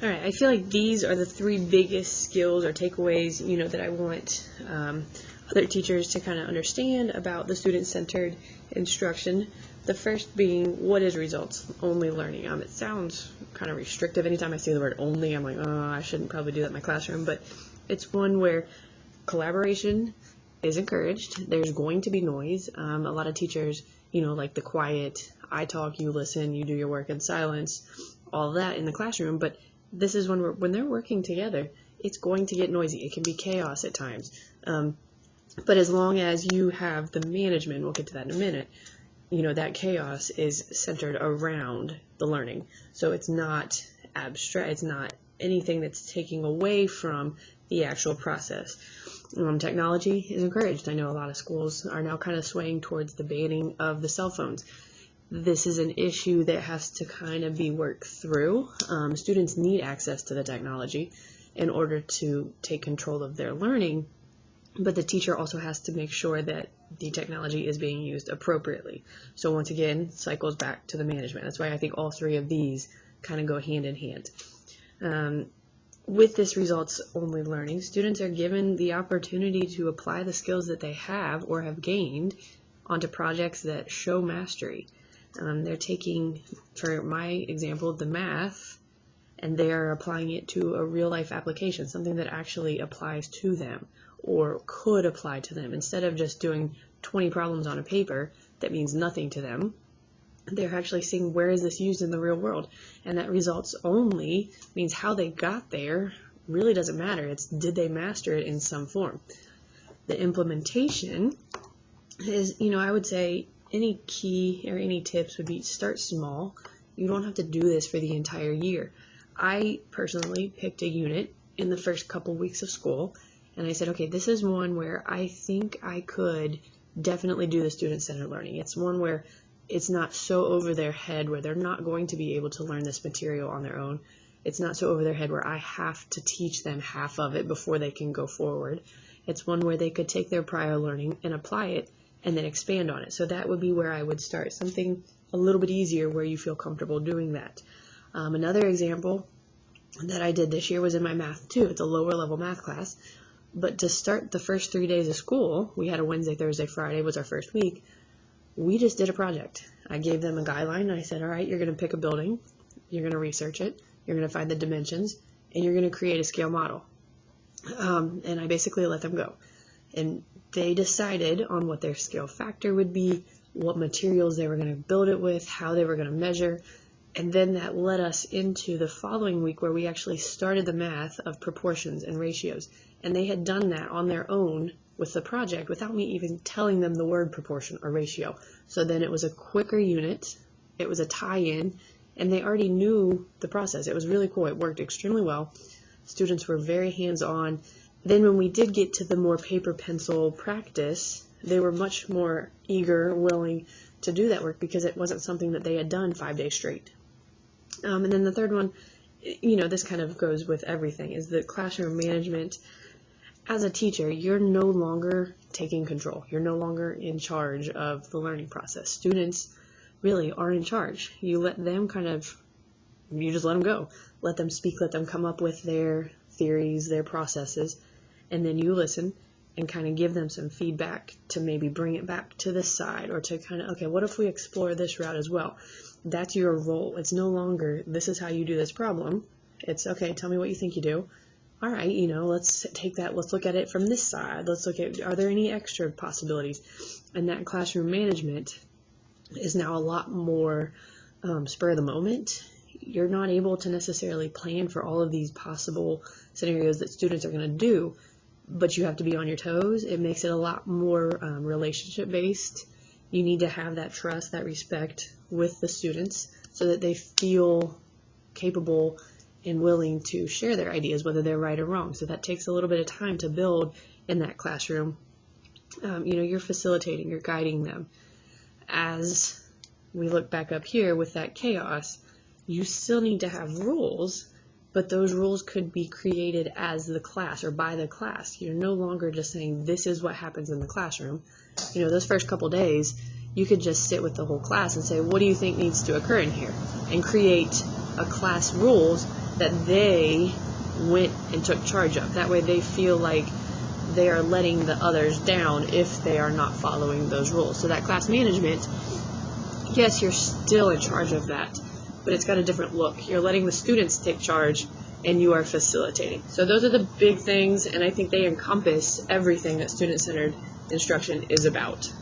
All right, I feel like these are the three biggest skills or takeaways, that I want other teachers to kind of understand about the student-centered instruction. The first being, what is results-only learning? It sounds kind of restrictive. Anytime I see the word only, I'm like, oh, I shouldn't probably do that in my classroom. But it's one where collaboration is encouraged. There's going to be noise. A lot of teachers, like the quiet, I talk, you listen, you do your work in silence, all of that in the classroom. But this is when they're working together, it's going to get noisy. It can be chaos at times. But as long as you have the management, we'll get to that in a minute, that chaos is centered around the learning. So it's not abstract, it's not anything that's taking away from the actual process. Technology is encouraged. I know a lot of schools are now kind of swaying towards the banning of the cell phones. This is an issue that has to kind of be worked through. Students need access to the technology in order to take control of their learning, but the teacher also has to make sure that the technology is being used appropriately. So once again, cycles back to the management. That's why I think all three of these kind of go hand in hand. With this results-only learning, students are given the opportunity to apply the skills that they have or have gained onto projects that show mastery. They're taking, for my example, the math, and they are applying it to a real-life application, something that actually applies to them or could apply to them. Instead of just doing 20 problems on a paper that means nothing to them, they're actually seeing where is this used in the real world. And that results only means how they got there really doesn't matter. It's did they master it in some form. The implementation is, I would say any key or any tips would be start small. You don't have to do this for the entire year. I personally picked a unit in the first couple weeks of school, and I said, okay, this is one where I think I could definitely do the student-centered learning. It's one where it's not so over their head where they're not going to be able to learn this material on their own. It's not so over their head where I have to teach them half of it before they can go forward. It's one where they could take their prior learning and apply it and then expand on it. So that would be where I would start, something a little bit easier where you feel comfortable doing that. Another example that I did this year was in my math too. It's a lower level math class. But to start the first 3 days of school, we had a Wednesday, Thursday, Friday was our first week. We just did a project. I gave them a guideline and I said, all right, you're going to pick a building, you're going to research it, you're going to find the dimensions, and you're going to create a scale model. And I basically let them go. And they decided on what their scale factor would be, what materials they were going to build it with, how they were going to measure. And then that led us into the following week where we actually started the math of proportions and ratios. And they had done that on their own with the project without me even telling them the word proportion or ratio. So then it was a quicker unit, it was a tie-in, and they already knew the process. It was really cool. It worked extremely well. Students were very hands-on. Then when we did get to the more paper pencil practice, they were much more eager, willing to do that work because it wasn't something that they had done 5 days straight. And then the third one, this kind of goes with everything, is the classroom management. As a teacher, you're no longer taking control. You're no longer in charge of the learning process. Students really are in charge. You let them you just let them go. Let them speak, let them come up with their theories, their processes, and then you listen and kind of give them some feedback to maybe bring it back to this side or to kind of, okay, what if we explore this route as well? That's your role. It's no longer, this is how you do this problem. It's, okay, tell me what you think you do. All right, let's take that, let's look at it from this side. Let's look at, are there any extra possibilities? And that classroom management is now a lot more spur of the moment. You're not able to necessarily plan for all of these possible scenarios that students are going to do, but you have to be on your toes. It makes it a lot more relationship based. You need to have that trust, that respect with the students so that they feel capable and willing to share their ideas, whether they're right or wrong. So that takes a little bit of time to build in that classroom. You're facilitating, you're guiding them. As we look back up here with that chaos, you still need to have rules, but those rules could be created as the class or by the class. You're no longer just saying this is what happens in the classroom. Those first couple days, you could just sit with the whole class and say, what do you think needs to occur in here? And create a class rules that they went and took charge of. That way they feel like they are letting the others down if they are not following those rules. So that class management, yes, you're still in charge of that, but it's got a different look. You're letting the students take charge, and you are facilitating. So those are the big things, and I think they encompass everything that student-centered instruction is about.